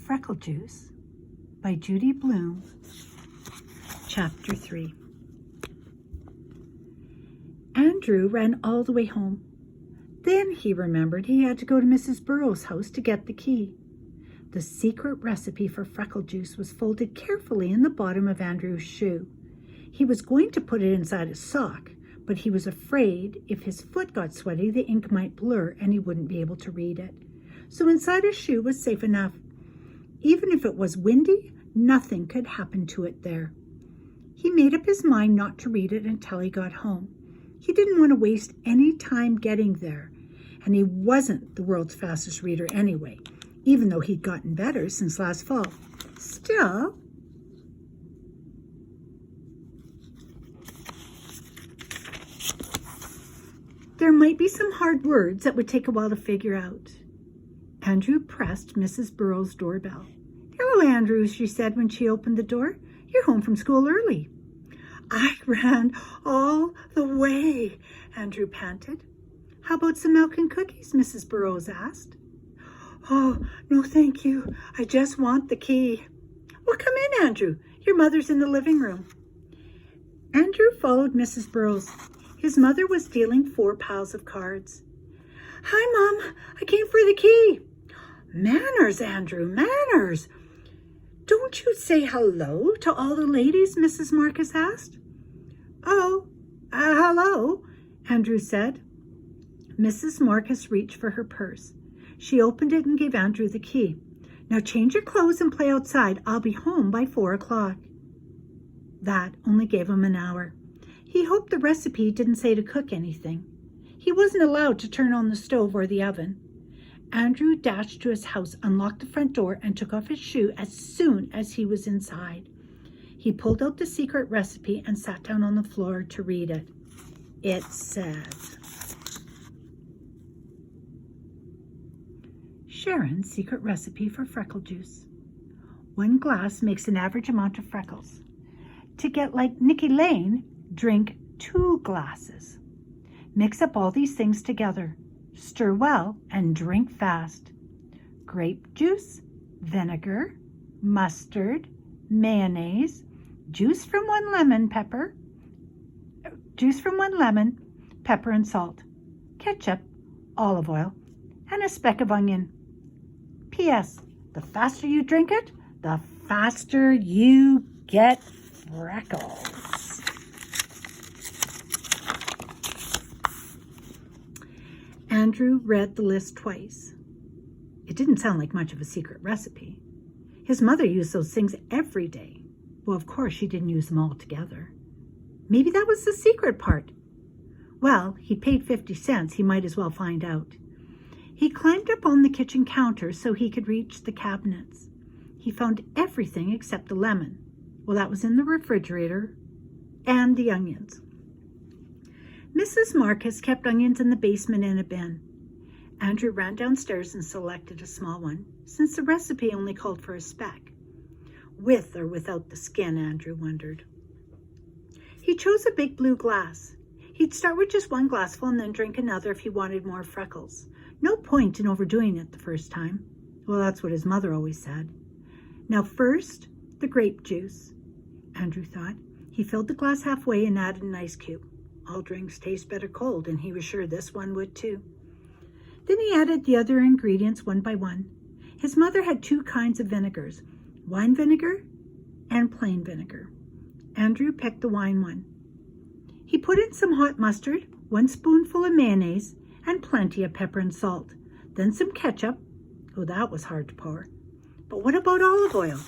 Freckle Juice by Judy Blume, Chapter 3. Andrew ran all the way home. Then he remembered he had to go to Mrs. Burrow's house to get the key. The secret recipe for freckle juice was folded carefully in the bottom of Andrew's shoe. He was going to put it inside a sock, but he was afraid if his foot got sweaty, the ink might blur and he wouldn't be able to read it. So inside his shoe was safe enough. Even if it was windy, nothing could happen to it there. He made up his mind not to read it until he got home. He didn't want to waste any time getting there, and he wasn't the world's fastest reader anyway, even though he'd gotten better since last fall. Still, there might be some hard words that would take a while to figure out. Andrew pressed Mrs. Burrow's doorbell. "Hello, Andrew," she said when she opened the door. "You're home from school early." "I ran all the way," Andrew panted. "How about some milk and cookies?" Mrs. Burrows asked. "Oh, no, thank you. I just want the key." "Well, come in, Andrew. Your mother's in the living room." Andrew followed Mrs. Burrows. His mother was dealing 4 piles of cards. "Hi, Mom. I came for the key." "Manners, Andrew, manners. Don't you say hello to all the ladies?" Mrs. Marcus asked. "Oh, hello," Andrew said. Mrs. Marcus reached for her purse. She opened it and gave Andrew the key. "Now change your clothes and play outside. I'll be home by 4 o'clock. That only gave him an hour. He hoped the recipe didn't say to cook anything. He wasn't allowed to turn on the stove or the oven. Andrew dashed to his house, unlocked the front door, and took off his shoe as soon as he was inside. He pulled out the secret recipe and sat down on the floor to read it. It said, Sharon's secret recipe for freckle juice. 1 glass makes an average amount of freckles. To get like Nicky Lane, drink 2 glasses. Mix up all these things together. Stir well and drink fast. Grape juice, vinegar, mustard, mayonnaise, juice from 1 lemon, pepper and salt, ketchup, olive oil, and a speck of onion. P.S. The faster you drink it, the faster you get freckles. Andrew read the list twice. It didn't sound like much of a secret recipe. His mother used those things every day. Well, of course, she didn't use them all together. Maybe that was the secret part. Well, he paid 50 cents. He might as well find out. He climbed up on the kitchen counter so he could reach the cabinets. He found everything except the lemon. Well, that was in the refrigerator, and the onions. Mrs. Marcus kept onions in the basement in a bin. Andrew ran downstairs and selected a small one, since the recipe only called for a speck. With or without the skin, Andrew wondered. He chose a big blue glass. He'd start with just 1 glassful and then drink another if he wanted more freckles. No point in overdoing it the first time. Well, that's what his mother always said. Now first, the grape juice, Andrew thought. He filled the glass halfway and added an ice cube. All drinks taste better cold, and he was sure this one would too. Then he added the other ingredients one by one. His mother had 2 kinds of vinegars, wine vinegar and plain vinegar. Andrew picked the wine one. He put in some hot mustard, 1 spoonful of mayonnaise, and plenty of pepper and salt. Then some ketchup. Oh, that was hard to pour. But what about olive oil?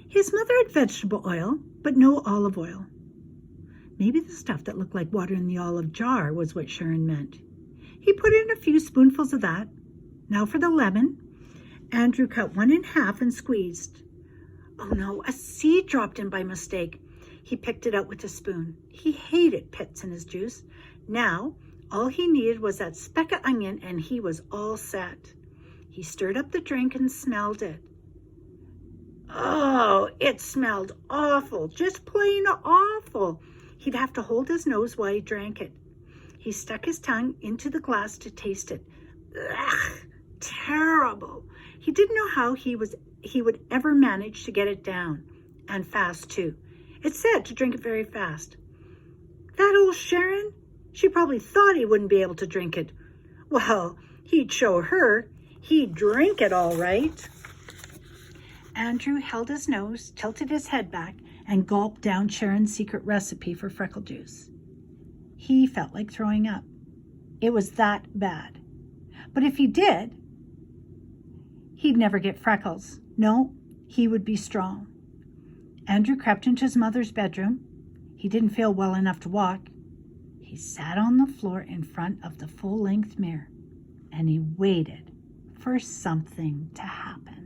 His mother had vegetable oil, but no olive oil. Maybe the stuff that looked like water in the olive jar was what Sharon meant. He put in a few spoonfuls of that. Now for the lemon. Andrew cut 1 in half and squeezed. Oh no, a seed dropped in by mistake. He picked it out with a spoon. He hated pits in his juice. Now, all he needed was that speck of onion and he was all set. He stirred up the drink and smelled it. Oh, it smelled awful, just plain awful. He'd have to hold his nose while he drank it. He stuck his tongue into the glass to taste it. Ugh, terrible. He didn't know how he would ever manage to get it down, and fast too. It said to drink it very fast. That old Sharon, she probably thought he wouldn't be able to drink it. Well, he'd show her. He'd drink it all right. Andrew held his nose, tilted his head back, and gulped down Sharon's secret recipe for Freckle juice. He felt like throwing up. It was that bad. But if he did, he'd never get freckles. No, he would be strong. Andrew crept into his mother's bedroom. He didn't feel well enough to walk. He sat on the floor in front of the full-length mirror, and he waited for something to happen.